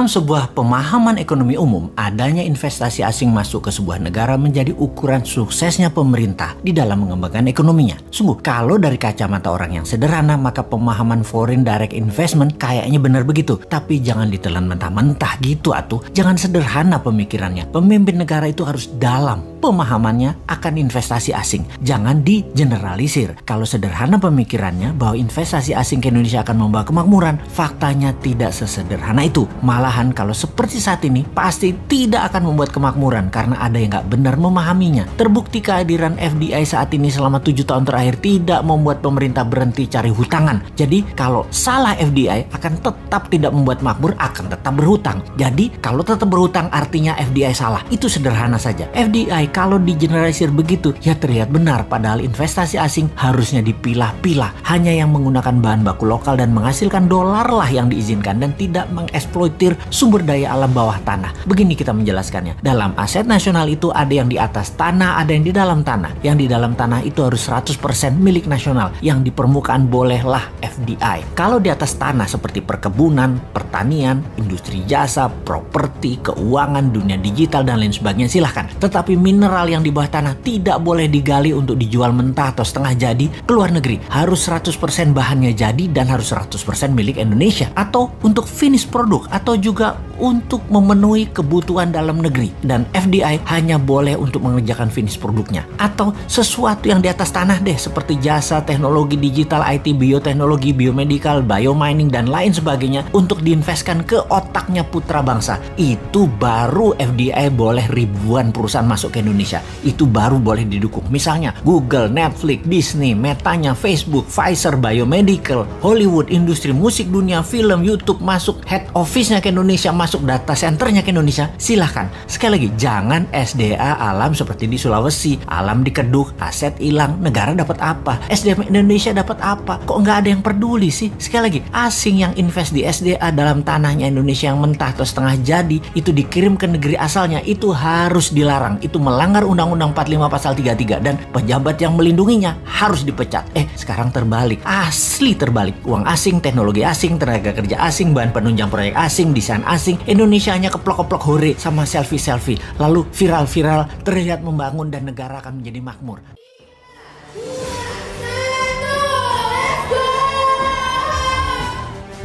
Dalam sebuah pemahaman ekonomi umum, adanya investasi asing masuk ke sebuah negara menjadi ukuran suksesnya pemerintah di dalam mengembangkan ekonominya. Sungguh, kalau dari kacamata orang yang sederhana, maka pemahaman foreign direct investment kayaknya benar begitu. Tapi jangan ditelan mentah-mentah gitu atuh. Jangan sederhana pemikirannya. Pemimpin negara itu harus dalam pemahamannya akan investasi asing. Jangan digeneralisir. Kalau sederhana pemikirannya bahwa investasi asing ke Indonesia akan membawa kemakmuran, faktanya tidak sesederhana itu. Malahan kalau seperti saat ini, pasti tidak akan membuat kemakmuran karena ada yang nggak benar memahaminya. Terbukti kehadiran FDI saat ini selama 7 tahun terakhir tidak membuat pemerintah berhenti cari hutangan. Jadi kalau salah FDI akan tetap tidak membuat makmur, akan tetap berhutang. Jadi kalau tetap berhutang artinya FDI salah. Itu sederhana saja. FDI kalau digeneralisir begitu ya terlihat benar, padahal investasi asing harusnya dipilah-pilah. Hanya yang menggunakan bahan baku lokal dan menghasilkan dolar lah yang diizinkan dan tidak mengeksploitasi sumber daya alam bawah tanah. Begini kita menjelaskannya. Dalam aset nasional itu ada yang di atas tanah, ada yang di dalam tanah. Yang di dalam tanah itu harus 100% milik nasional. Yang di permukaan bolehlah FDI. Kalau di atas tanah seperti perkebunan, pertanian, industri jasa, properti, keuangan, dunia digital, dan lain sebagainya silahkan. Tetapi mineral yang di bawah tanah tidak boleh digali untuk dijual mentah atau setengah jadi ke luar negeri. Harus 100% bahannya jadi dan harus 100% milik Indonesia. Atau untuk finish produk atau juga untuk memenuhi kebutuhan dalam negeri. Dan FDI hanya boleh untuk mengerjakan finish produknya. Atau sesuatu yang di atas tanah deh, seperti jasa, teknologi digital, IT, bioteknologi, biomedical, biomining, dan lain sebagainya untuk diinvestkan ke otaknya putra bangsa. Itu baru FDI boleh ribuan perusahaan masuk ke Indonesia. Itu baru boleh didukung. Misalnya Google, Netflix, Disney, Metanya, Facebook, Pfizer, biomedical, Hollywood, industri musik dunia, film, YouTube masuk, head office-nya ke Indonesia, masuk data centernya ke Indonesia, silahkan. Sekali lagi, jangan SDA alam seperti di Sulawesi, alam dikeduk, aset hilang, negara dapat apa? SDM Indonesia dapat apa? Kok nggak ada yang peduli sih? Sekali lagi, asing yang invest di SDA dalam tanahnya Indonesia yang mentah atau setengah jadi, itu dikirim ke negeri asalnya, itu harus dilarang. Itu melanggar Undang-Undang 45 Pasal 33 dan pejabat yang melindunginya harus dipecat. Sekarang terbalik, asli terbalik. Uang asing, teknologi asing, tenaga kerja asing, bahan penunjang proyek asing, desain asing. Indonesia hanya keplok-keplok hore sama selfie-selfie. Lalu viral-viral terlihat membangun dan negara akan menjadi makmur.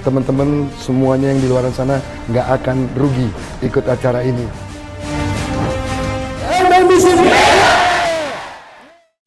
Teman-teman semuanya yang di luar sana nggak akan rugi ikut acara ini.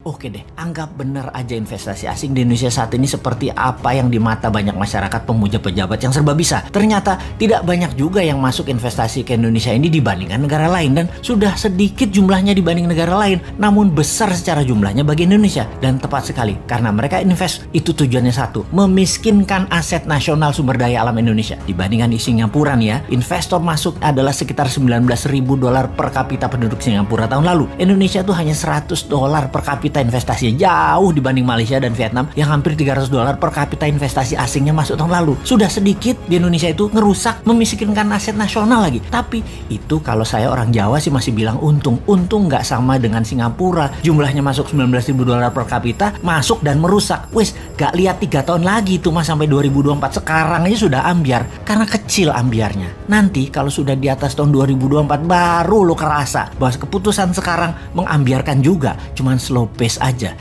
Oke deh, anggap benar aja investasi asing di Indonesia saat ini seperti apa yang di mata banyak masyarakat pemuja pejabat yang serba bisa. Ternyata tidak banyak juga yang masuk investasi ke Indonesia ini dibandingkan negara lain. Dan sudah sedikit jumlahnya dibanding negara lain, namun besar secara jumlahnya bagi Indonesia. Dan tepat sekali, karena mereka invest, itu tujuannya satu, memiskinkan aset nasional sumber daya alam Indonesia. Dibandingkan di Singapura nih ya, investor masuk adalah sekitar 19.000 dolar per kapita penduduk Singapura tahun lalu. Indonesia tuh hanya 100 dolar per kapita investasinya, jauh dibanding Malaysia dan Vietnam yang hampir 300 dolar per kapita investasi asingnya masuk tahun lalu. Sudah sedikit di Indonesia itu ngerusak, memiskinkan aset nasional lagi. Tapi itu kalau saya orang Jawa sih masih bilang untung. Untung nggak sama dengan Singapura, jumlahnya masuk 19.000 dolar per kapita, masuk dan merusak. Wis, gak lihat 3 tahun lagi itu mas sampai 2024. Sekarang aja sudah ambiar karena kecil ambiarnya. Nanti kalau sudah di atas tahun 2024 baru lo kerasa bahwa keputusan sekarang mengambiarkan juga, cuman slow pace aja.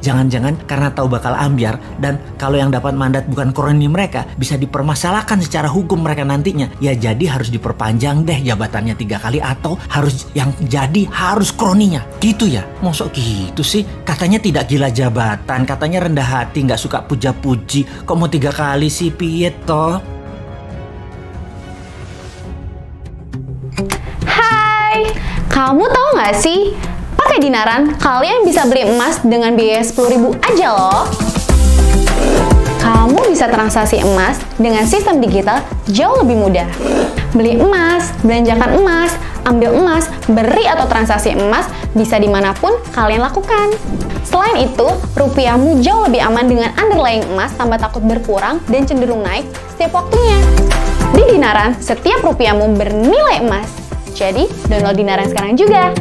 Jangan-jangan karena tahu bakal ambiar dan kalau yang dapat mandat bukan kroni mereka, bisa dipermasalahkan secara hukum mereka nantinya. Ya jadi harus diperpanjang deh jabatannya 3 kali atau harus yang jadi harus kroninya. Gitu ya? Mosok gitu sih? Katanya tidak gila jabatan, katanya rendah hati, nggak suka puja-puji. Kok mau 3 kali sih piye toh? Hai, kamu tahu nggak sih? Pakai Dinaran, kalian bisa beli emas dengan biaya 10.000 aja loh. Kamu bisa transaksi emas dengan sistem digital jauh lebih mudah. Beli emas, belanjakan emas, ambil emas, beri atau transaksi emas bisa dimanapun kalian lakukan. Selain itu, rupiahmu jauh lebih aman dengan underlying emas tanpa takut berkurang dan cenderung naik setiap waktunya. Di Dinaran, setiap rupiahmu bernilai emas. Jadi, download Dinaran sekarang juga.